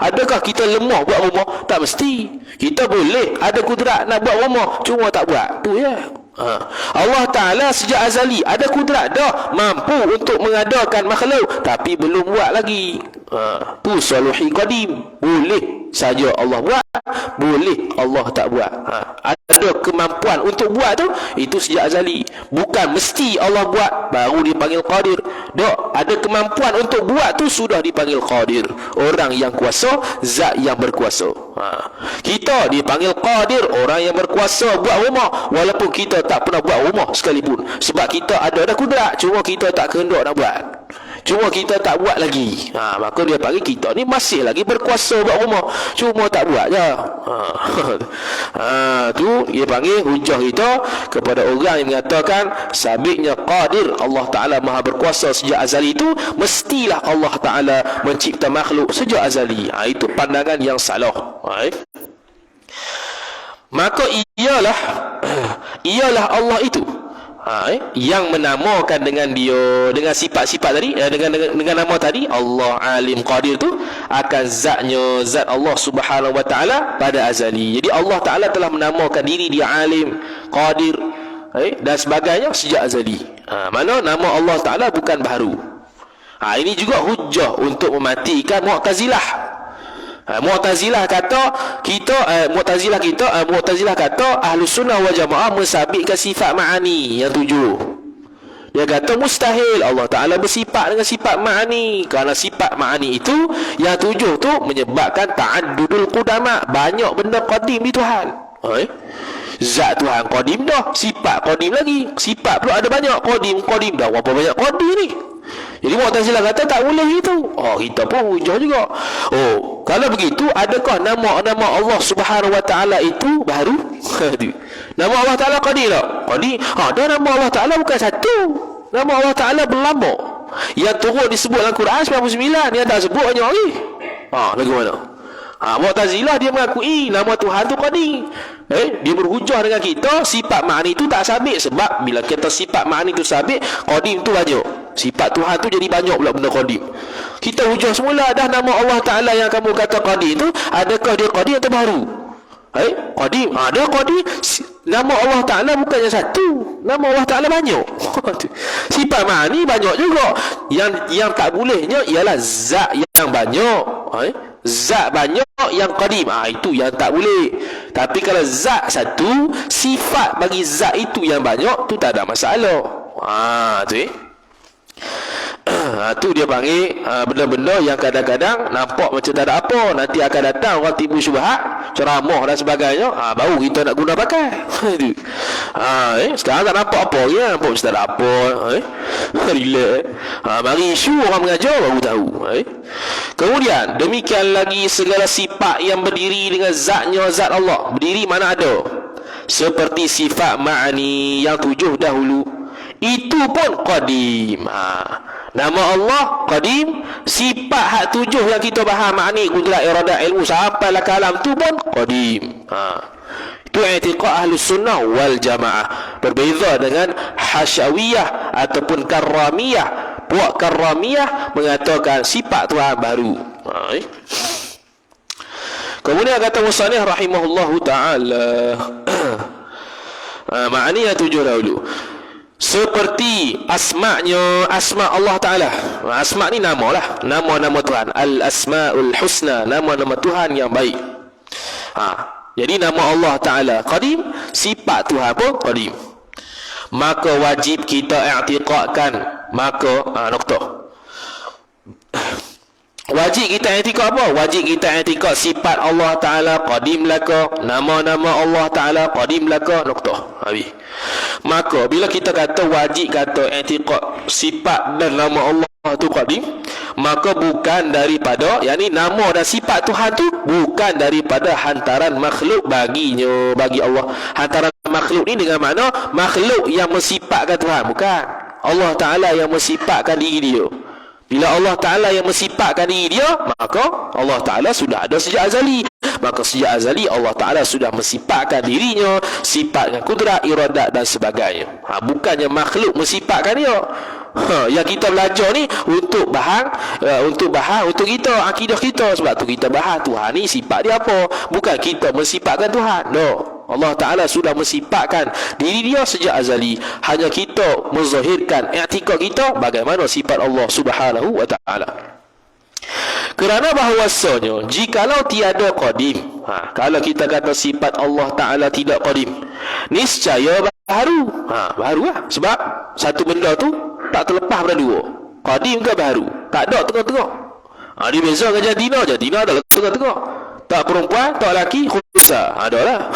Adakah kita lemah buat rumah? Tak mesti. Kita boleh ada kudrat nak buat rumah, cuma tak buat. Tu ya. Allah Ta'ala sejak azali ada kudrat dah, mampu untuk mengadakan makhluk, tapi belum buat lagi. Tu Salihi Qadim. Boleh saja Allah buat, boleh Allah tak buat. Ada kemampuan untuk buat tu, itu sejak azali. Bukan mesti Allah buat baru dipanggil Qadir. Dok, ada kemampuan untuk buat tu sudah dipanggil Qadir. Orang yang kuasa, zat yang berkuasa. Kita dipanggil Qadir, orang yang berkuasa buat rumah, walaupun kita tak pernah buat rumah sekalipun. Sebab kita ada kudrat, cuma kita tak kehendak nak buat, cuma kita tak buat lagi. Maka dia panggil kita ni masih lagi berkuasa buat rumah, cuma tak buat je. Tu dia panggil hujah kita kepada orang yang mengatakan sabitnya Qadir, Allah Ta'ala maha berkuasa sejak azali, itu mestilah Allah Ta'ala mencipta makhluk sejak azali. Itu pandangan yang salah. Maka ialah Allah itu yang menamakan dengan dia, dengan sifat-sifat tadi, dengan nama tadi Allah Alim Qadir tu, akan zatnya zat Allah Subhanahu wa Ta'ala pada azali. Jadi Allah Ta'ala telah menamakan diri dia Alim, Qadir dan sebagainya sejak azali. Mana nama Allah Ta'ala bukan baru. Ini juga hujah untuk mematikan Mu'tazilah. Mu'tazilah kata Mu'tazilah kata Ahlussunnah wal Jamaah mensabitkan sifat ma'ani yang 7. Dia kata mustahil Allah Ta'ala bersifat dengan sifat ma'ani, kerana sifat ma'ani itu yang 7 tu menyebabkan ta'addudul qudama, banyak benda qadim di Tuhan. Zat Tuhan qadim dah, sifat qadim lagi, sifat pula ada banyak, qadim dah, berapa banyak qadim ni. Jadi Mu'tazilah kata tak boleh itu. Kita pun hujah juga. Kalau begitu, adakah nama-nama Allah Subhanahu wa Ta'ala itu baru? Nama Allah Ta'ala Qadir tak? Qadir. Dah nama Allah Ta'ala bukan satu. Nama Allah Ta'ala berlambak. Yang turun disebut dalam Quran 99, yang tak sebut banyak lagi. Lagu mana? Mu'tazilah dia mengakui nama Tuhan tu Qadir. Dia berhujah dengan kita sifat ma'ani tu tak sabit. Sebab bila kita sifat ma'ani tu sabit, Qadim tu banyak. Sifat Tuhan tu jadi banyak pula benda Qadim. Kita hujah semula, dah nama Allah Ta'ala yang kamu kata Qadim tu, adakah dia Qadim atau baru? Qadim. Ada Qadim. Nama Allah Ta'ala bukannya satu, nama Allah Ta'ala banyak. Sifat ma'ani banyak juga. Yang tak bolehnya ialah zat yang banyak. Zat banyak yang qadim, itu yang tak boleh. Tapi kalau zat satu, sifat bagi zat itu yang banyak, tu tak ada masalah. Tu dia panggil benda-benda yang kadang-kadang nampak macam tak ada apa, nanti akan datang orang timbul syubhat, ceramah dan sebagainya, baru kita nak guna pakai. Sekarang tak nampak apa ya, nampak macam tak ada apa. Relax. Mari isu orang mengajar baru tahu. Kemudian demikian lagi segala sifat yang berdiri dengan zatnya zat Allah. Berdiri mana ada? Seperti sifat ma'ani yang 7 dahulu, itu pun qadim. Nama Allah qadim, sifat hak 7 yang kita faham makni kudrat iradah ilmu sampailah kalam tu pun qadim. Itu i'tiqad Ahlussunnah wal Jamaah. Berbeza dengan Hasyawiyah ataupun Karramiyah. Puak Karramiyah mengatakan sifat Tuhan baru. Kemudian kata musannif rahimahullahu taala, maknanya 7 dahulu. Seperti asma'nya, asma' Allah Ta'ala. Asma' ni nama lah, nama-nama Tuhan. Al-Asma'ul Husna, nama-nama Tuhan yang baik. Jadi nama Allah Ta'ala Qadim, sifat Tuhan pun Qadim. Maka wajib kita i'tiqadkan. Wajib kita i'tiqad apa? Wajib kita i'tiqad sifat Allah Ta'ala qadim laka, nama-nama Allah Ta'ala qadim laka, habis. Maka bila kita kata wajib kata i'tiqad sifat dan nama Allah tu qadim, maka bukan daripada, yakni nama dan sifat Tuhan tu bukan daripada hantaran makhluk bagi Allah. Hantaran makhluk ni dengan makna makhluk yang mensifatkan Tuhan, bukan. Allah Ta'ala yang mensifatkan diri dia. Bila Allah Ta'ala yang mensifatkan diri dia, maka Allah Ta'ala sudah ada sejak azali. Maka sejak azali Allah Ta'ala sudah mensifatkan dirinya, sifat dengan kudrat, iradat dan sebagainya. Bukannya makhluk mensifatkan dia. Yang kita belajar ni untuk untuk kita, akidah kita. Sebab tu kita bahas Tuhan ni sifat dia apa. Bukan kita mensifatkan Tuhan. No. Allah Ta'ala sudah mensifatkan diri dia sejak azali. Hanya kita menzahirkan i'tikad kita bagaimana sifat Allah Subhanahu wa Ta'ala. Kerana bahawasanya jikalau tiada qadim, kalau kita kata sifat Allah Ta'ala tidak qadim, niscaya baru. Baru lah. Sebab satu benda tu tak terlepas pada dua. Qadim ke baru? Tak ada tengah-tengah. Dia beza dengan jantina. Jantina adalah tengah-tengah. Tak perempuan, tak lelaki, khususah. Adalah.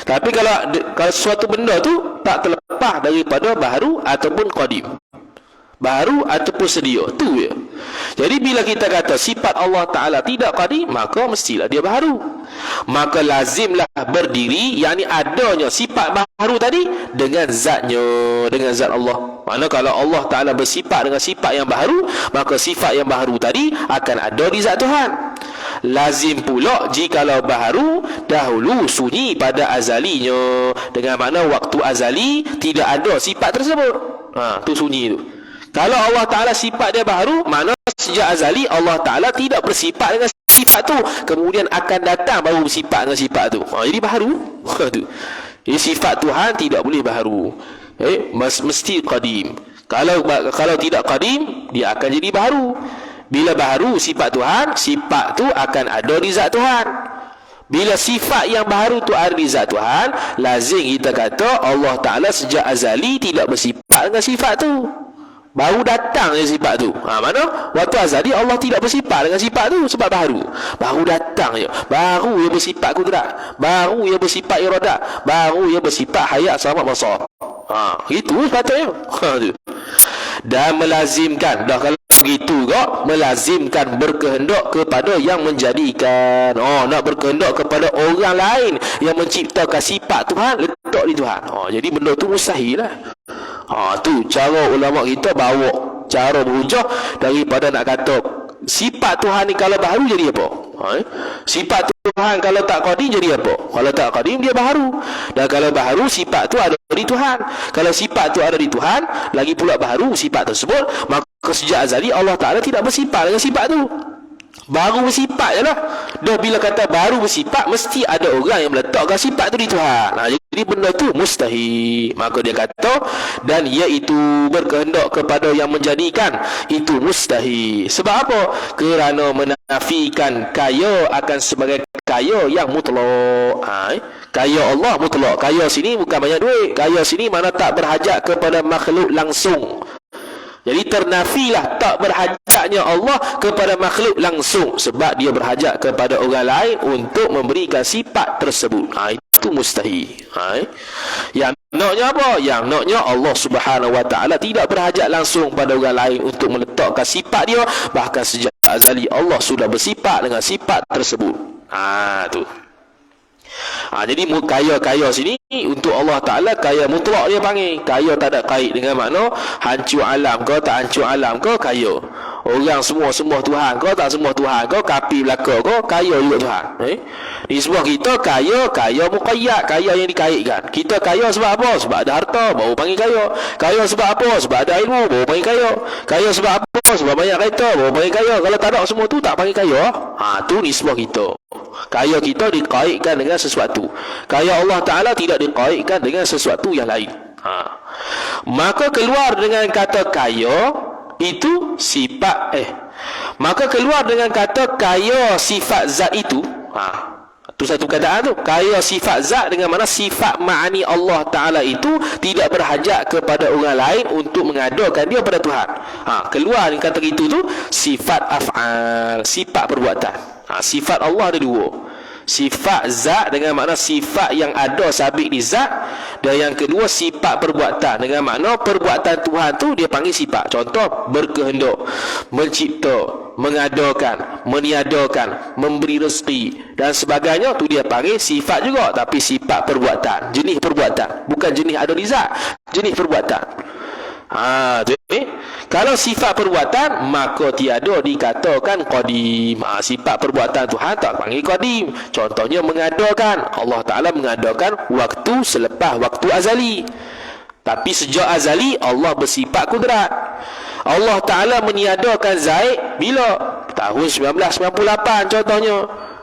Tapi kalau suatu benda tu tak terlepas daripada baru ataupun qadim. Baru ataupun sedia. Tu ya. Jadi bila kita kata sifat Allah Ta'ala tidak qadim, maka mestilah dia baru. Maka lazimlah berdiri, yakni adanya sifat baru tadi dengan zatnya, dengan zat Allah. Mana kalau Allah Ta'ala bersifat dengan sifat yang baru, maka sifat yang baru tadi akan ada di zat Tuhan. Lazim pula jikalau baharu dahulu sunyi pada azalinya, dengan makna waktu azali tidak ada sifat tersebut. Tu sunyi tu. Kalau Allah Ta'ala sifat dia baharu, makna sejak azali Allah Ta'ala tidak bersifat dengan sifat tu, kemudian akan datang baru bersifat dengan sifat tu. Jadi baharu. Jadi sifat Tuhan tidak boleh baharu. Mesti qadim. Kalau tidak qadim, dia akan jadi baharu. Bila baharu sifat Tuhan, sifat tu akan ada di zat Tuhan. Bila sifat yang baharu tu ada di zat Tuhan, lazim kita kata Allah Ta'ala sejak azali tidak bersifat dengan sifat tu. Baru datang je sifat tu. Mana? Waktu azali Allah tidak bersifat dengan sifat tu sebab baru. Baru datang je. Baru ia bersifat kudrat. Baru ia bersifat iradat. Baru ia bersifat hayat selamat basar. Itu sepatutnya. Dan melazimkan, dah kalau begitu kok, melazimkan berkehendak kepada yang menjadikan. Nak berkehendak kepada orang lain yang menciptakan sifat Tuhan, letak di Tuhan. Jadi benda tu mustahil lah. Tu cara ulama kita bawa cara berhujah daripada nak kata sifat Tuhan ni kalau baru jadi apa? Sifat Tuhan kalau tak qadim jadi apa? Kalau tak qadim dia baru. Dan kalau baru sifat tu ada di Tuhan. Kalau sifat tu ada di Tuhan, lagi pula baru sifat tersebut, maka sejak azali Allah Ta'ala tidak bersifat dengan sifat tu. Baru bersifat je lah. Dah bila kata baru bersifat, mesti ada orang yang meletakkan sifat tu di Tuhan. Jadi benda tu mustahil. Maka dia kata, dan iaitu berkehendak kepada yang menjadikan, itu mustahil. Sebab apa? Kerana menafikan kaya akan sebagai kaya yang mutlak. Kaya Allah mutlak. Kaya sini bukan banyak duit. Kaya sini mana tak berhajat kepada makhluk langsung. Jadi ternafilah tak berhajatnya Allah kepada makhluk langsung, sebab dia berhajat kepada orang lain untuk memberikan sifat tersebut. Itu mustahil. Yang naknya apa? Yang naknya Allah Subhanahu wa Ta'ala tidak berhajat langsung pada orang lain untuk meletakkan sifat dia. Bahkan sejak azali Allah sudah bersifat dengan sifat tersebut. Tu. Jadi kaya sini untuk Allah Ta'ala kaya mutlak dia panggil. Kaya tak ada kait dengan makna hancur alam ke tak hancur alam ke kaya. Orang semua sembah Tuhan ke tak sembah Tuhan ke, kafir belaka ke, kaya juga Tuhan. Di sebuah kita kaya muqayyad, kaya yang dikaitkan. Kita kaya sebab apa? Sebab ada harta, baru panggil kaya. Kaya sebab apa? Sebab ada ilmu, baru panggil kaya. Kaya sebab apa? Sebab banyak kereta, baru panggil kaya. Kalau tak ada semua tu tak panggil kaya. Tu nisbah kita. Kaya kita dikaitkan dengan sesuatu. Kaya Allah Ta'ala tidak dikaitkan dengan sesuatu yang lain. Maka keluar dengan kata kaya itu sifat maka keluar dengan kata kaya sifat zat itu. Itu satu kataan tu. Kaya sifat zat dengan mana sifat ma'ani Allah Ta'ala itu tidak berhajat kepada orang lain untuk mengadakan dia pada Tuhan. Keluar dengan kata itu tu sifat af'al, sifat perbuatan. Sifat Allah ada dua. Sifat zat dengan makna sifat yang ada sabit di zat, dan yang kedua sifat perbuatan dengan makna perbuatan Tuhan tu dia panggil sifat. Contoh berkehendak, mencipta, mengadakan, meniadakan, memberi rezeki dan sebagainya, tu dia panggil sifat juga, tapi sifat perbuatan, jenis perbuatan, bukan jenis ada di zat, jenis perbuatan. Kalau sifat perbuatan, maka tiada dikatakan qadim. Sifat perbuatan Tuhan tak panggil qadim. Contohnya mengadakan. Allah Ta'ala mengadakan waktu selepas waktu azali. Tapi sejak azali Allah bersifat kudrat. Allah Ta'ala meniadakan Zaid bila? Tahun 1998 contohnya.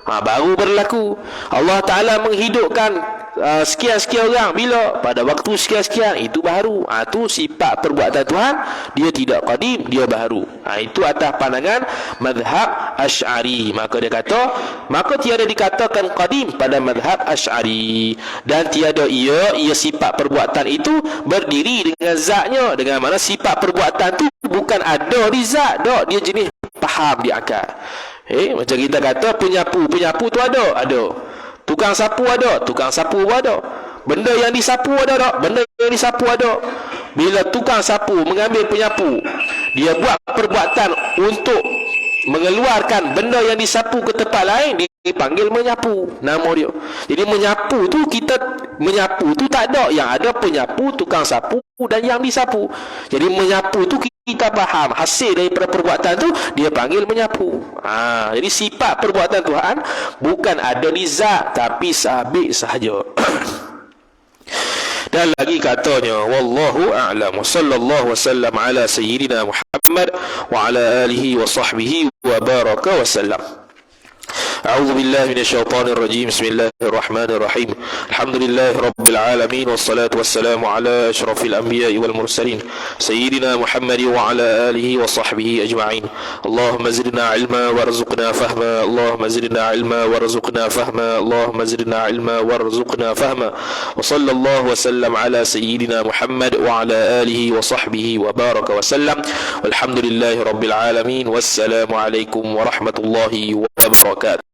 Baru berlaku. Allah Ta'ala menghidupkan sekian-sekian orang bila? Pada waktu sekian-sekian. Itu baru. Itu sifat perbuatan Tuhan. Dia tidak qadim, dia baru. Itu atas pandangan mazhab Asy'ari. Maka dia kata, maka tiada dikatakan qadim pada mazhab Asy'ari. Dan tiada ia sifat perbuatan itu berdiri dengan zatnya. Dengan mana sifat perbuatan tu bukan ada di zat, tak, dia jenis faham di akal. Macam kita kata penyapu tu ada. Tukang sapu pun ada. Benda yang disapu ada tak? Benda yang disapu ada. Bila tukang sapu mengambil penyapu, dia buat perbuatan untuk mengeluarkan benda yang disapu ke tempat lain, dipanggil menyapu. Nama dia. Jadi menyapu tu, kita menyapu tu tak ada. Yang ada penyapu, tukang sapu dan yang disapu. Jadi menyapu tu kita faham hasil daripada perbuatan tu dia panggil menyapu. Jadi sifat perbuatan Tuhan bukan ada di zat, tapi sabit sahaja. Dan lagi katanya, wallahu a'lam, sallallahu wasallam ala sayyidina Muhammad wa ala alihi wa sahbihi wa baraka wasallam. أعوذ بالله من الشيطان الرجيم. بسم الله الرحمن الرحيم. الحمد لله رب العالمين، والصلاة والسلام على أشرف الأنبياء والمرسلين سيدنا محمد وعلى آله وصحبه أجمعين. اللهم زدنا علما وارزقنا فهما. اللهم زدنا علما وارزقنا فهما. اللهم زدنا علما وارزقنا فهما. وصلى الله وسلم على سيدنا محمد وعلى آله وصحبه وبارك وسلم. والحمد لله رب العالمين، والسلام عليكم ورحمة الله وبركاته.